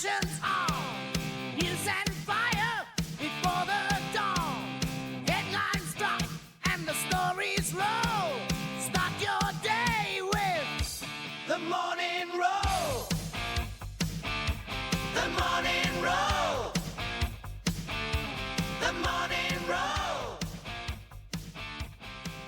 Emotions on, news and fire before the dawn. Headlines drop and the stories roll. Start your day with the morning roll. The morning roll. The morning roll.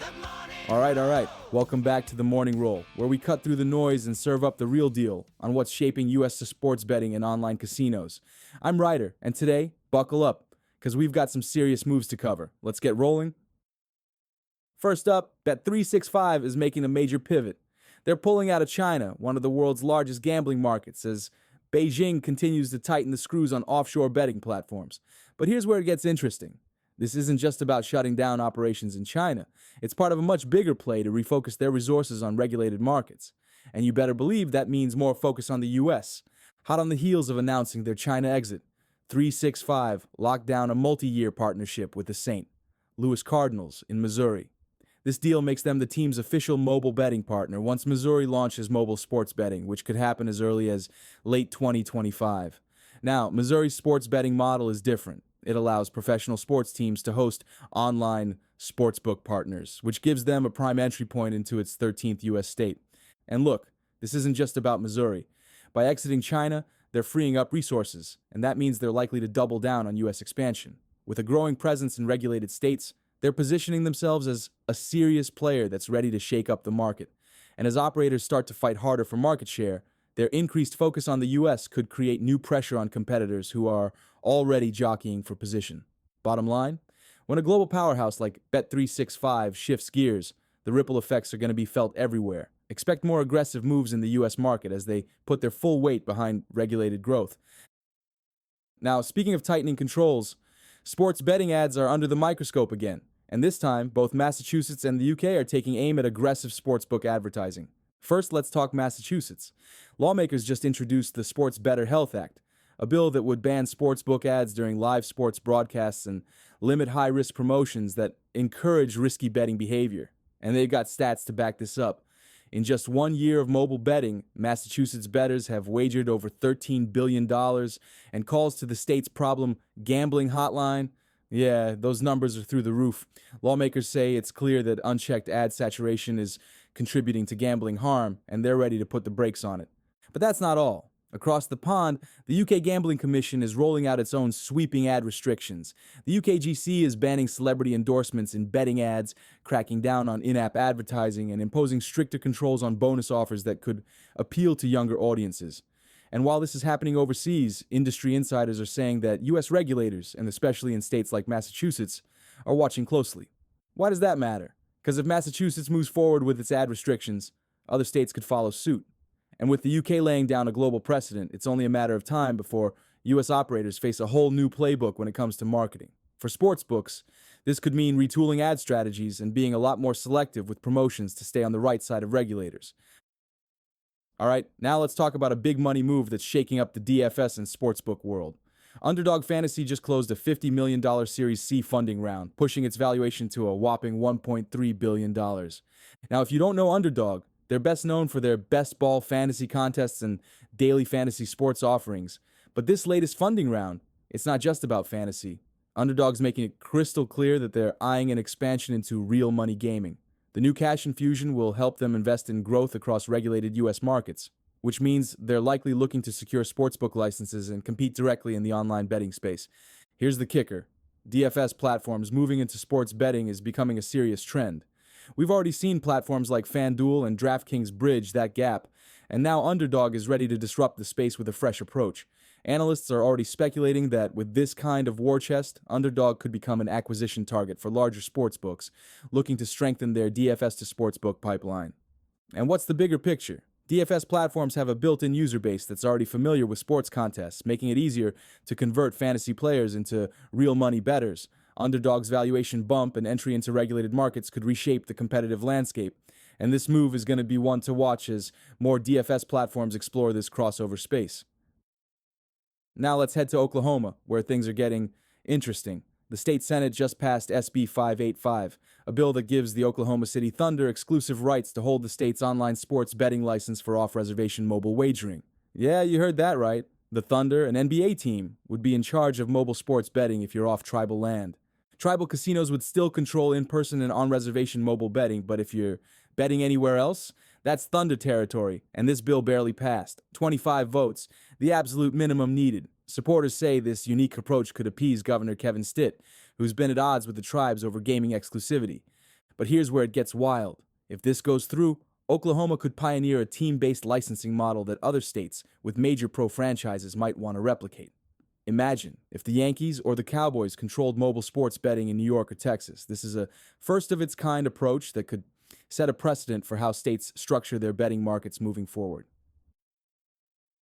The morning All right. Welcome back to the Morning Roll, where we cut through the noise and serve up the real deal on what's shaping U.S. sports betting and online casinos. I'm Ryder, and today, buckle up, because we've got some serious moves to cover. Let's get rolling. First up, Bet365 is making a major pivot. They're pulling out of China, one of the world's largest gambling markets, as Beijing continues to tighten the screws on offshore betting platforms. But here's where it gets interesting. This isn't just about shutting down operations in China. It's part of a much bigger play to refocus their resources on regulated markets. And you better believe that means more focus on the U.S. Hot on the heels of announcing their China exit, 365 locked down a multi-year partnership with the St. Louis Cardinals in Missouri. This deal makes them the team's official mobile betting partner once Missouri launches mobile sports betting, which could happen as early as late 2025. Now, Missouri's sports betting model is different. It allows professional sports teams to host online sportsbook partners, which gives them a prime entry point into its 13th U.S. state. And look, this isn't just about Missouri. By exiting China, they're freeing up resources, and that means they're likely to double down on U.S. expansion. With a growing presence in regulated states, they're positioning themselves as a serious player that's ready to shake up the market. And as operators start to fight harder for market share, their increased focus on the U.S. could create new pressure on competitors who are already jockeying for position. Bottom line, when a global powerhouse like Bet365 shifts gears, the ripple effects are going to be felt everywhere. Expect more aggressive moves in the U.S. market as they put their full weight behind regulated growth. Now, speaking of tightening controls, sports betting ads are under the microscope again. And this time, both Massachusetts and the UK are taking aim at aggressive sportsbook advertising. First, let's talk Massachusetts. Lawmakers just introduced the Sports Better Health Act, a bill that would ban sportsbook ads during live sports broadcasts and limit high-risk promotions that encourage risky betting behavior. And they've got stats to back this up. In just 1 year of mobile betting, Massachusetts bettors have wagered over $13 billion, and calls to the state's problem gambling hotline, yeah, those numbers are through the roof. Lawmakers say it's clear that unchecked ad saturation is contributing to gambling harm, and they're ready to put the brakes on it. But that's not all. Across the pond, the UK Gambling Commission is rolling out its own sweeping ad restrictions. The UKGC is banning celebrity endorsements in betting ads, cracking down on in-app advertising, and imposing stricter controls on bonus offers that could appeal to younger audiences. And while this is happening overseas, industry insiders are saying that U.S. regulators, and especially in states like Massachusetts, are watching closely. Why does that matter? Because if Massachusetts moves forward with its ad restrictions, other states could follow suit. And with the UK laying down a global precedent, it's only a matter of time before U.S. operators face a whole new playbook when it comes to marketing. For sportsbooks, this could mean retooling ad strategies and being a lot more selective with promotions to stay on the right side of regulators. All right, now let's talk about a big money move that's shaking up the DFS and sportsbook world. Underdog Fantasy just closed a $50 million Series C funding round, pushing its valuation to a whopping $1.3 billion. Now, if you don't know Underdog, they're best known for their best ball fantasy contests and daily fantasy sports offerings. But this latest funding round, it's not just about fantasy. Underdog's making it crystal clear that they're eyeing an expansion into real money gaming. The new cash infusion will help them invest in growth across regulated U.S. markets, which means they're likely looking to secure sportsbook licenses and compete directly in the online betting space. Here's the kicker. DFS platforms moving into sports betting is becoming a serious trend. We've already seen platforms like FanDuel and DraftKings bridge that gap, and now Underdog is ready to disrupt the space with a fresh approach. Analysts are already speculating that with this kind of war chest, Underdog could become an acquisition target for larger sportsbooks looking to strengthen their DFS to sportsbook pipeline. And what's the bigger picture? DFS platforms have a built-in user base that's already familiar with sports contests, making it easier to convert fantasy players into real money bettors. Underdog's valuation bump and entry into regulated markets could reshape the competitive landscape, and this move is going to be one to watch as more DFS platforms explore this crossover space. Now let's head to Oklahoma, where things are getting interesting. The state Senate just passed SB 585, a bill that gives the Oklahoma City Thunder exclusive rights to hold the state's online sports betting license for off-reservation mobile wagering. Yeah, you heard that right. The Thunder, an NBA team, would be in charge of mobile sports betting if you're off tribal land. Tribal casinos would still control in-person and on-reservation mobile betting, but if you're betting anywhere else, that's Thunder territory, and this bill barely passed. 25 votes, the absolute minimum needed. Supporters say this unique approach could appease Governor Kevin Stitt, who's been at odds with the tribes over gaming exclusivity. But here's where it gets wild. If this goes through, Oklahoma could pioneer a team-based licensing model that other states with major pro franchises might want to replicate. Imagine if the Yankees or the Cowboys controlled mobile sports betting in New York or Texas. This is a first-of-its-kind approach that could set a precedent for how states structure their betting markets moving forward.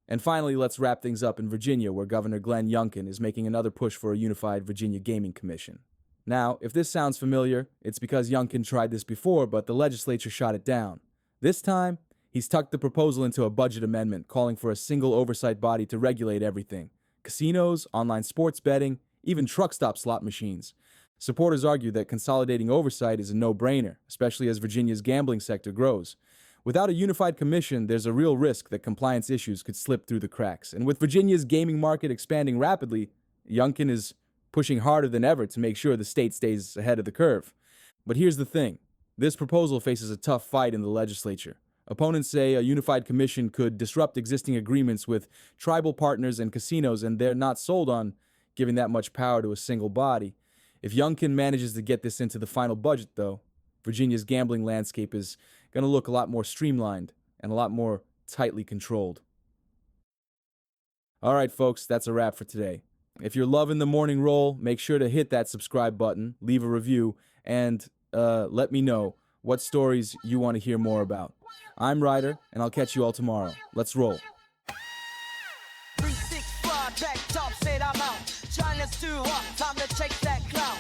And finally, let's wrap things up in Virginia, where Governor Glenn Youngkin is making another push for a unified Virginia Gaming Commission. Now, if this sounds familiar, it's because Youngkin tried this before, but the legislature shot it down. This time, he's tucked the proposal into a budget amendment calling for a single oversight body to regulate everything: casinos, online sports betting, even truck stop slot machines. Supporters argue that consolidating oversight is a no-brainer, especially as Virginia's gambling sector grows. Without a unified commission, there's a real risk that compliance issues could slip through the cracks. And with Virginia's gaming market expanding rapidly, Youngkin is pushing harder than ever to make sure the state stays ahead of the curve. But here's the thing. This proposal faces a tough fight in the legislature. Opponents say a unified commission could disrupt existing agreements with tribal partners and casinos, and they're not sold on giving that much power to a single body. If Youngkin manages to get this into the final budget, though, Virginia's gambling landscape is going to look a lot more streamlined and a lot more tightly controlled. All right, folks, that's a wrap for today. If you're loving the morning roll, make sure to hit that subscribe button, leave a review, and let me know what stories you want to hear more about. I'm Ryder, and I'll catch you all tomorrow. Let's roll. 365 back top said I'm out. China's too hot, time to chase that clown.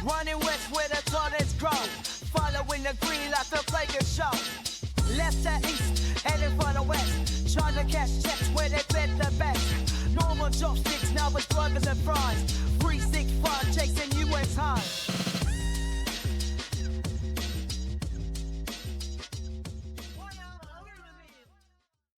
Running west where the tallest grow. Following the green like the Lakers show. Left to east, heading for the west. Trying to cash checks where they bet the best. Normal chopsticks now with burgers and fries. 365 chase